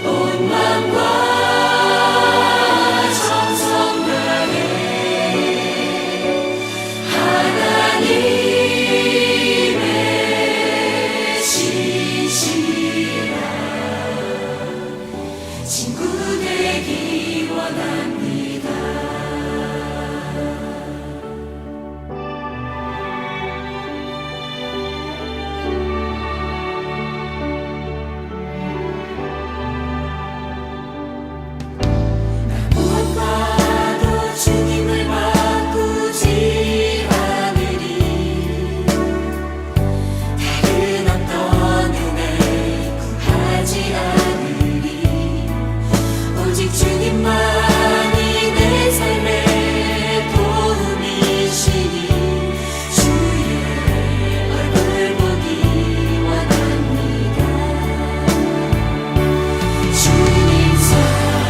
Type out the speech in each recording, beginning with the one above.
온 맘과 정성 다해 하나님의 신실한 친구 되기 원합니다. 무엇과도 주님을 바꾸지 않으리. 다른 어떤 은혜 구하지 않으리. 오직 주님만이 내 삶의 도움이시니 주의 얼굴 보기 원합니다. 주님 사랑해요.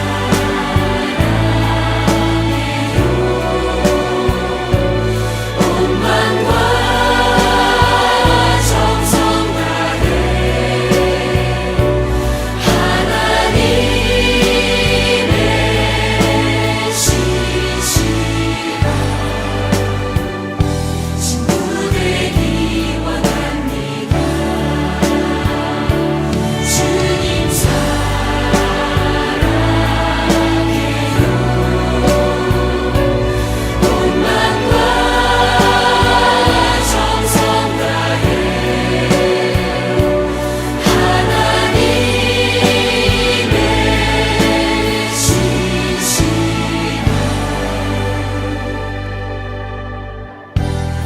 온 맘과 정성 다해 하나님의 신실한 친구 되기 원합니다. 주님 사랑해요. 온 맘과 정성 다해 하나님의 신실한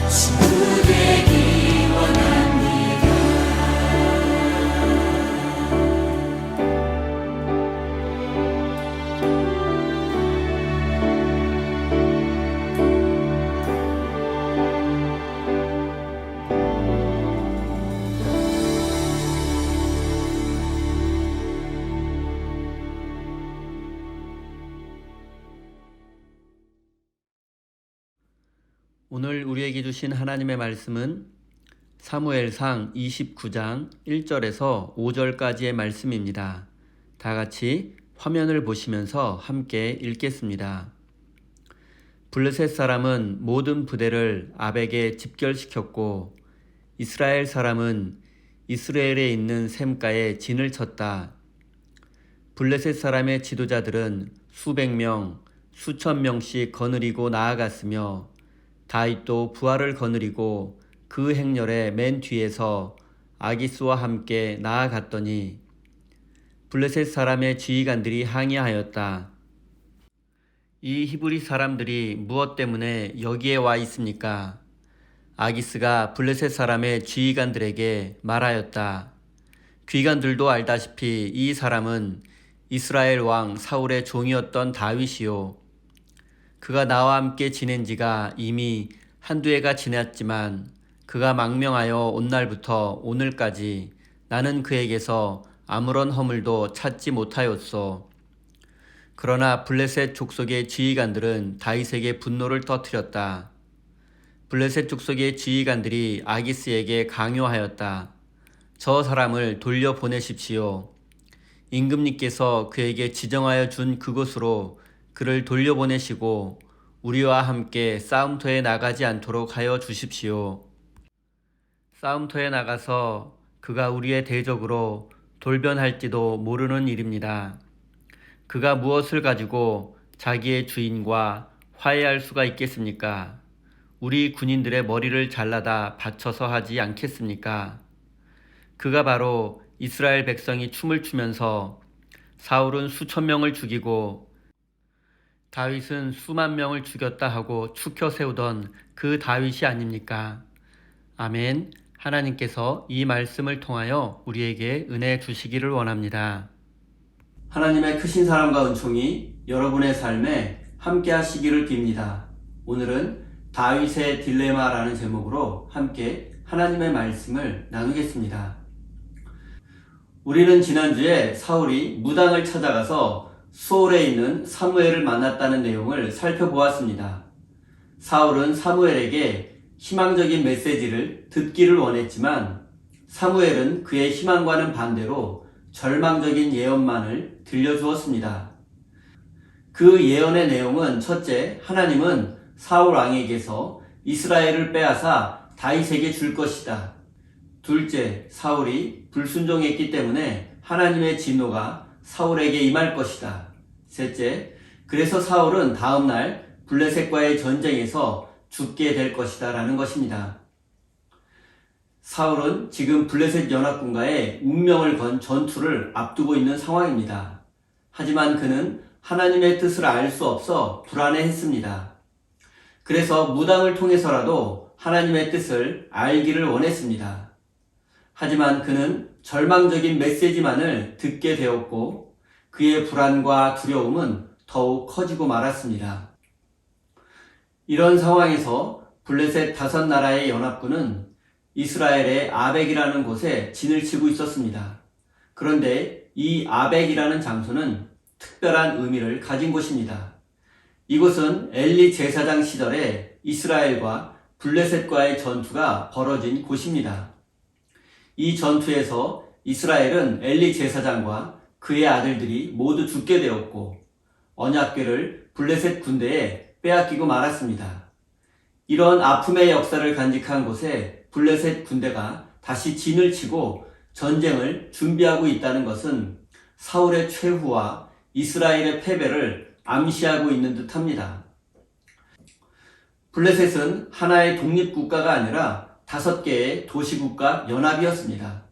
친구 되기 원합니다. 오늘 우리에게 주신 하나님의 말씀은 사무엘상 29장 1절에서 5절까지의 말씀입니다. 다 같이 화면을 보시면서 함께 읽겠습니다. 블레셋 사람은 모든 부대를 아벡에 집결시켰고 이스라엘 사람은 이스라엘에 있는 샘가에 진을 쳤다. 블레셋 사람의 지도자들은 수백 명, 수천 명씩 거느리고 나아갔으며 다윗도 부하를 거느리고 그 행렬의 맨 뒤에서 아기스와 함께 나아갔더니 블레셋 사람의 지휘관들이 항의하였다. 이 히브리 사람들이 무엇 때문에 여기에 와 있습니까? 아기스가 블레셋 사람의 지휘관들에게 말하였다. 귀관들도 알다시피 이 사람은 이스라엘 왕 사울의 종이었던 다윗이요. 그가 나와 함께 지낸 지가 이미 한두 해가 지났지만 그가 망명하여 온 날부터 오늘까지 나는 그에게서 아무런 허물도 찾지 못하였소. 그러나 블레셋 족속의 지휘관들은 다윗에게 분노를 터뜨렸다. 블레셋 족속의 지휘관들이 아기스에게 강요하였다. 저 사람을 돌려보내십시오. 임금님께서 그에게 지정하여 준 그곳으로 그를 돌려보내시고 우리와 함께 싸움터에 나가지 않도록 하여 주십시오. 싸움터에 나가서 그가 우리의 대적으로 돌변할지도 모르는 일입니다. 그가 무엇을 가지고 자기의 주인과 화해할 수가 있겠습니까? 우리 군인들의 머리를 잘라다 바쳐서 하지 않겠습니까? 그가 바로 이스라엘 백성이 춤을 추면서 사울은 수천 명을 죽이고 다윗은 수만 명을 죽였다 하고 추켜 세우던 그 다윗이 아닙니까? 아멘. 하나님께서 이 말씀을 통하여 우리에게 은혜 주시기를 원합니다. 하나님의 크신 사랑과 은총이 여러분의 삶에 함께 하시기를 빕니다. 오늘은 다윗의 딜레마라는 제목으로 함께 하나님의 말씀을 나누겠습니다. 우리는 지난주에 사울이 무당을 찾아가서 수올에 있는 사무엘을 만났다는 내용을 살펴보았습니다. 사울은 사무엘에게 희망적인 메시지를 듣기를 원했지만 사무엘은 그의 희망과는 반대로 절망적인 예언만을 들려주었습니다. 그 예언의 내용은 첫째, 하나님은 사울 왕에게서 이스라엘을 빼앗아 다윗에게 줄 것이다. 둘째, 사울이 불순종했기 때문에 하나님의 진노가 사울에게 임할 것이다. 셋째, 그래서 사울은 다음날 블레셋과의 전쟁에서 죽게 될 것이다 라는 것입니다. 사울은 지금 블레셋 연합군과의 운명을 건 전투를 앞두고 있는 상황입니다. 하지만 그는 하나님의 뜻을 알 수 없어 불안해했습니다. 그래서 무당을 통해서라도 하나님의 뜻을 알기를 원했습니다. 하지만 그는 절망적인 메시지만을 듣게 되었고 그의 불안과 두려움은 더욱 커지고 말았습니다. 이런 상황에서 블레셋 5나라의 연합군은 이스라엘의 아벡이라는 곳에 진을 치고 있었습니다. 그런데 이 아벡이라는 장소는 특별한 의미를 가진 곳입니다. 이곳은 엘리 제사장 시절에 이스라엘과 블레셋과의 전투가 벌어진 곳입니다. 이 전투에서 이스라엘은 엘리 제사장과 그의 아들들이 모두 죽게 되었고 언약궤를 블레셋 군대에 빼앗기고 말았습니다. 이런 아픔의 역사를 간직한 곳에 블레셋 군대가 다시 진을 치고 전쟁을 준비하고 있다는 것은 사울의 최후와 이스라엘의 패배를 암시하고 있는 듯합니다. 블레셋은 하나의 독립국가가 아니라 5개의 도시국가 연합이었습니다.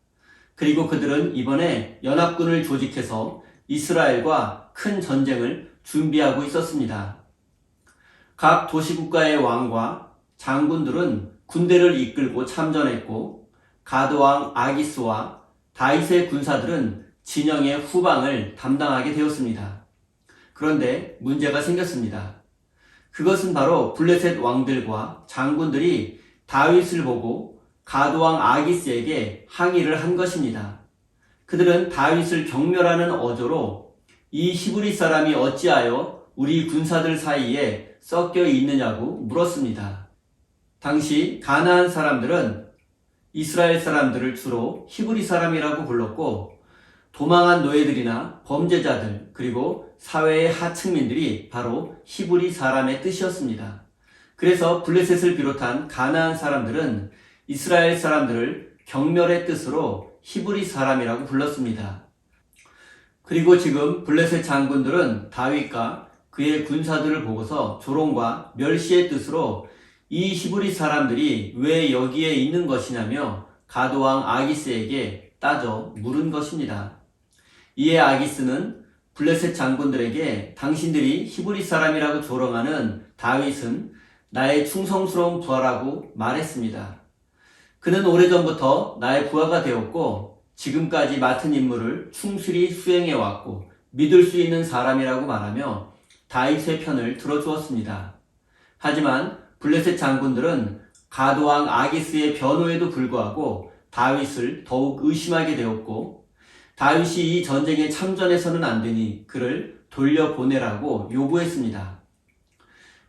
그리고 그들은 이번에 연합군을 조직해서 이스라엘과 큰 전쟁을 준비하고 있었습니다. 각 도시국가의 왕과 장군들은 군대를 이끌고 참전했고 가드왕 아기스와 다윗의 군사들은 진영의 후방을 담당하게 되었습니다. 그런데 문제가 생겼습니다. 그것은 바로 블레셋 왕들과 장군들이 다윗을 보고 가드왕 아기스에게 항의를 한 것입니다. 그들은 다윗을 경멸하는 어조로 이 히브리 사람이 어찌하여 우리 군사들 사이에 섞여 있느냐고 물었습니다. 당시 가나안 사람들은 이스라엘 사람들을 주로 히브리 사람이라고 불렀고 도망한 노예들이나 범죄자들 그리고 사회의 하층민들이 바로 히브리 사람의 뜻이었습니다. 그래서 블레셋을 비롯한 가나안 사람들은 이스라엘 사람들을 경멸의 뜻으로 히브리 사람이라고 불렀습니다. 그리고 지금 블레셋 장군들은 다윗과 그의 군사들을 보고서 조롱과 멸시의 뜻으로 이 히브리 사람들이 왜 여기에 있는 것이냐며 가드왕 아기스에게 따져 물은 것입니다. 이에 아기스는 블레셋 장군들에게 당신들이 히브리 사람이라고 조롱하는 다윗은 나의 충성스러운 부하라고 말했습니다. 그는 오래전부터 나의 부하가 되었고 지금까지 맡은 임무를 충실히 수행해왔고 믿을 수 있는 사람이라고 말하며 다윗의 편을 들어주었습니다. 하지만 블레셋 장군들은 가드왕 아기스의 변호에도 불구하고 다윗을 더욱 의심하게 되었고 다윗이 이 전쟁에 참전해서는 안 되니 그를 돌려보내라고 요구했습니다.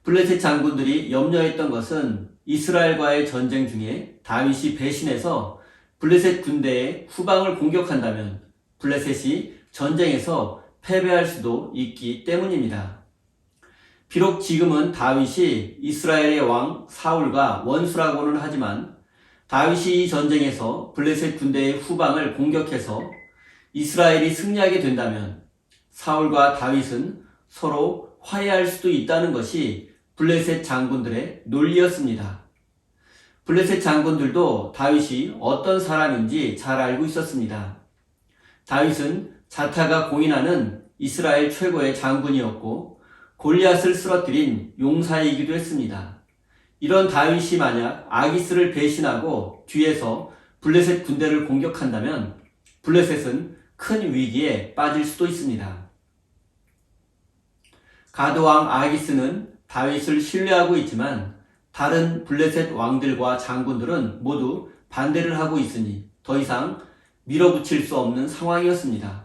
블레셋 장군들이 염려했던 것은 이스라엘과의 전쟁 중에 다윗이 배신해서 블레셋 군대의 후방을 공격한다면 블레셋이 전쟁에서 패배할 수도 있기 때문입니다. 비록 지금은 다윗이 이스라엘의 왕 사울과 원수라고는 하지만 다윗이 이 전쟁에서 블레셋 군대의 후방을 공격해서 이스라엘이 승리하게 된다면 사울과 다윗은 서로 화해할 수도 있다는 것이 블레셋 장군들의 논리였습니다. 블레셋 장군들도 다윗이 어떤 사람인지 잘 알고 있었습니다. 다윗은 자타가 공인하는 이스라엘 최고의 장군이었고 골리앗을 쓰러뜨린 용사이기도 했습니다. 이런 다윗이 만약 아기스를 배신하고 뒤에서 블레셋 군대를 공격한다면 블레셋은 큰 위기에 빠질 수도 있습니다. 가드왕 아기스는 다윗을 신뢰하고 있지만 다른 블레셋 왕들과 장군들은 모두 반대를 하고 있으니 더 이상 밀어붙일 수 없는 상황이었습니다.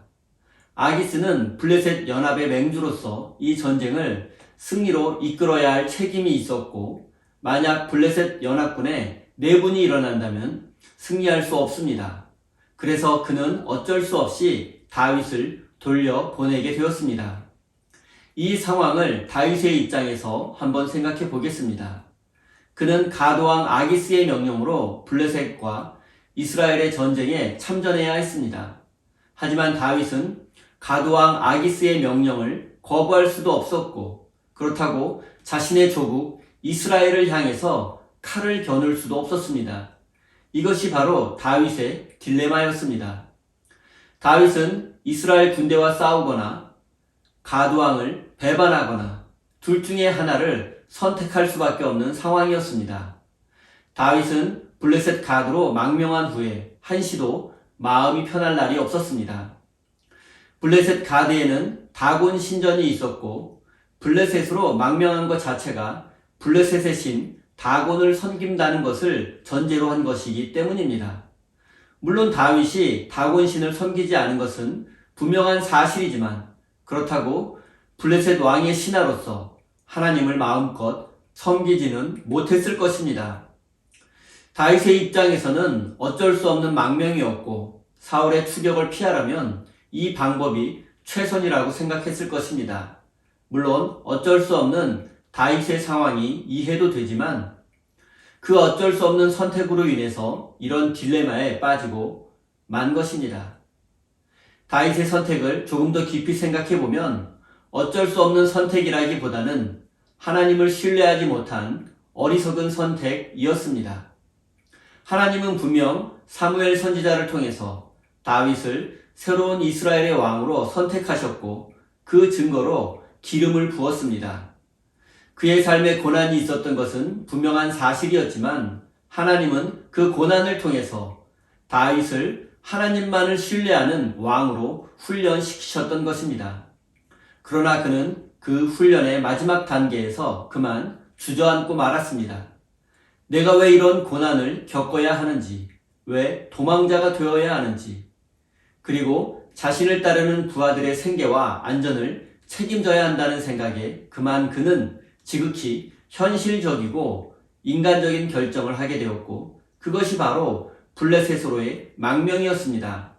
아기스는 블레셋 연합의 맹주로서 이 전쟁을 승리로 이끌어야 할 책임이 있었고 만약 블레셋 연합군에 내분이 일어난다면 승리할 수 없습니다. 그래서 그는 어쩔 수 없이 다윗을 돌려 보내게 되었습니다. 이 상황을 다윗의 입장에서 한번 생각해 보겠습니다. 그는 가드왕 아기스의 명령으로 블레셋과 이스라엘의 전쟁에 참전해야 했습니다. 하지만 다윗은 가드왕 아기스의 명령을 거부할 수도 없었고, 그렇다고 자신의 조국 이스라엘을 향해서 칼을 겨눌 수도 없었습니다. 이것이 바로 다윗의 딜레마였습니다. 다윗은 이스라엘 군대와 싸우거나 가드왕을 배반하거나 둘 중에 하나를 선택할 수밖에 없는 상황이었습니다. 다윗은 블레셋 가드로 망명한 후에 한시도 마음이 편할 날이 없었습니다. 블레셋 가드에는 다곤 신전이 있었고, 블레셋으로 망명한 것 자체가 블레셋의 신 다곤을 섬긴다는 것을 전제로 한 것이기 때문입니다. 물론 다윗이 다곤 신을 섬기지 않은 것은 분명한 사실이지만, 그렇다고 블레셋 왕의 신하로서 하나님을 마음껏 섬기지는 못했을 것입니다. 다윗의 입장에서는 어쩔 수 없는 망명이었고, 사울의 추격을 피하려면 이 방법이 최선이라고 생각했을 것입니다. 물론 어쩔 수 없는 다윗의 상황이 이해도 되지만, 그 어쩔 수 없는 선택으로 인해서 이런 딜레마에 빠지고 만 것입니다. 다윗의 선택을 조금 더 깊이 생각해 보면 어쩔 수 없는 선택이라기보다는 하나님을 신뢰하지 못한 어리석은 선택이었습니다. 하나님은 분명 사무엘 선지자를 통해서 다윗을 새로운 이스라엘의 왕으로 선택하셨고, 그 증거로 기름을 부었습니다. 그의 삶에 고난이 있었던 것은 분명한 사실이었지만, 하나님은 그 고난을 통해서 다윗을 하나님만을 신뢰하는 왕으로 훈련시키셨던 것입니다. 그러나 그는 그 훈련의 마지막 단계에서 그만 주저앉고 말았습니다. 내가 왜 이런 고난을 겪어야 하는지, 왜 도망자가 되어야 하는지, 그리고 자신을 따르는 부하들의 생계와 안전을 책임져야 한다는 생각에 그만 그는 지극히 현실적이고 인간적인 결정을 하게 되었고, 그것이 바로 블레셋으로의 망명이었습니다.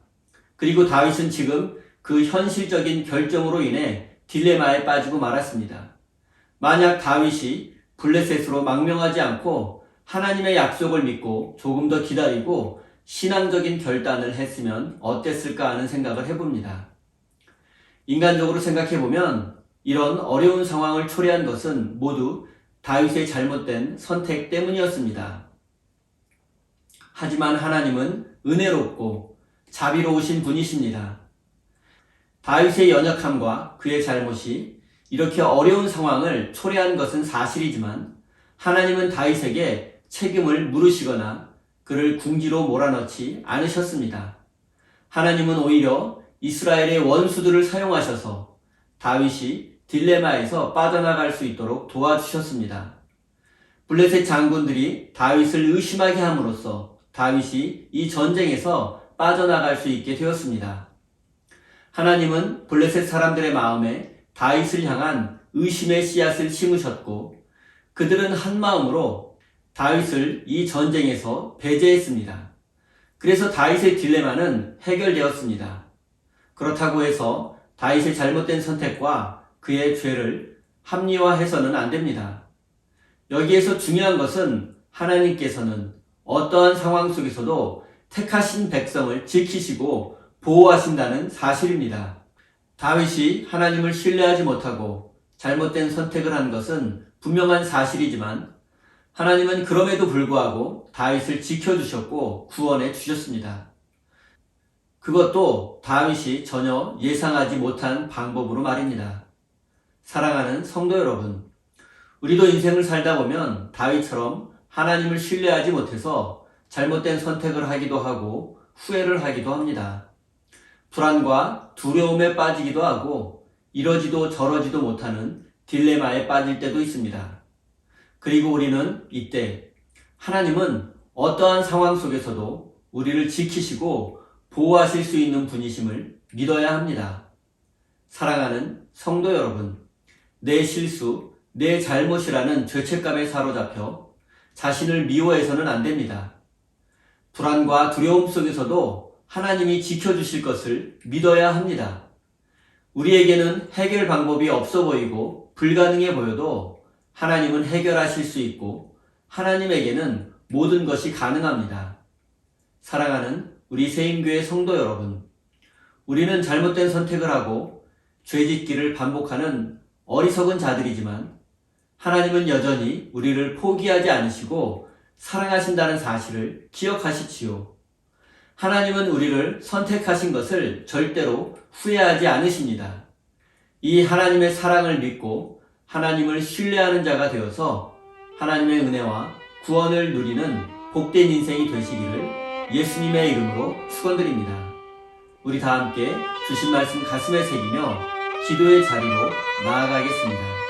그리고 다윗은 지금 그 현실적인 결정으로 인해 딜레마에 빠지고 말았습니다. 만약 다윗이 블레셋으로 망명하지 않고 하나님의 약속을 믿고 조금 더 기다리고 신앙적인 결단을 했으면 어땠을까 하는 생각을 해봅니다. 인간적으로 생각해보면 이런 어려운 상황을 초래한 것은 모두 다윗의 잘못된 선택 때문이었습니다. 하지만 하나님은 은혜롭고 자비로우신 분이십니다. 다윗의 연약함과 그의 잘못이 이렇게 어려운 상황을 초래한 것은 사실이지만, 하나님은 다윗에게 책임을 물으시거나 그를 궁지로 몰아넣지 않으셨습니다. 하나님은 오히려 이스라엘의 원수들을 사용하셔서 다윗이 딜레마에서 빠져나갈 수 있도록 도와주셨습니다. 블레셋 장군들이 다윗을 의심하게 함으로써 다윗이 이 전쟁에서 빠져나갈 수 있게 되었습니다. 하나님은 블레셋 사람들의 마음에 다윗을 향한 의심의 씨앗을 심으셨고, 그들은 한 마음으로 다윗을 이 전쟁에서 배제했습니다. 그래서 다윗의 딜레마는 해결되었습니다. 그렇다고 해서 다윗의 잘못된 선택과 그의 죄를 합리화해서는 안 됩니다. 여기에서 중요한 것은 하나님께서는 어떠한 상황 속에서도 택하신 백성을 지키시고 보호하신다는 사실입니다. 다윗이 하나님을 신뢰하지 못하고 잘못된 선택을 한 것은 분명한 사실이지만, 하나님은 그럼에도 불구하고 다윗을 지켜주셨고 구원해 주셨습니다. 그것도 다윗이 전혀 예상하지 못한 방법으로 말입니다. 사랑하는 성도 여러분, 우리도 인생을 살다 보면 다윗처럼 하나님을 신뢰하지 못해서 잘못된 선택을 하기도 하고 후회를 하기도 합니다. 불안과 두려움에 빠지기도 하고 이러지도 저러지도 못하는 딜레마에 빠질 때도 있습니다. 그리고 우리는 이때 하나님은 어떠한 상황 속에서도 우리를 지키시고 보호하실 수 있는 분이심을 믿어야 합니다. 사랑하는 성도 여러분, 내 실수, 내 잘못이라는 죄책감에 사로잡혀 자신을 미워해서는 안 됩니다. 불안과 두려움 속에서도 하나님이 지켜주실 것을 믿어야 합니다. 우리에게는 해결 방법이 없어 보이고 불가능해 보여도 하나님은 해결하실 수 있고 하나님에게는 모든 것이 가능합니다. 사랑하는 우리 세임교회 성도 여러분, 우리는 잘못된 선택을 하고 죄짓기를 반복하는 어리석은 자들이지만 하나님은 여전히 우리를 포기하지 않으시고 사랑하신다는 사실을 기억하시지요. 하나님은 우리를 선택하신 것을 절대로 후회하지 않으십니다. 이 하나님의 사랑을 믿고 하나님을 신뢰하는 자가 되어서 하나님의 은혜와 구원을 누리는 복된 인생이 되시기를 예수님의 이름으로 축원드립니다. 우리 다 함께 주신 말씀 가슴에 새기며 기도의 자리로 나아가겠습니다.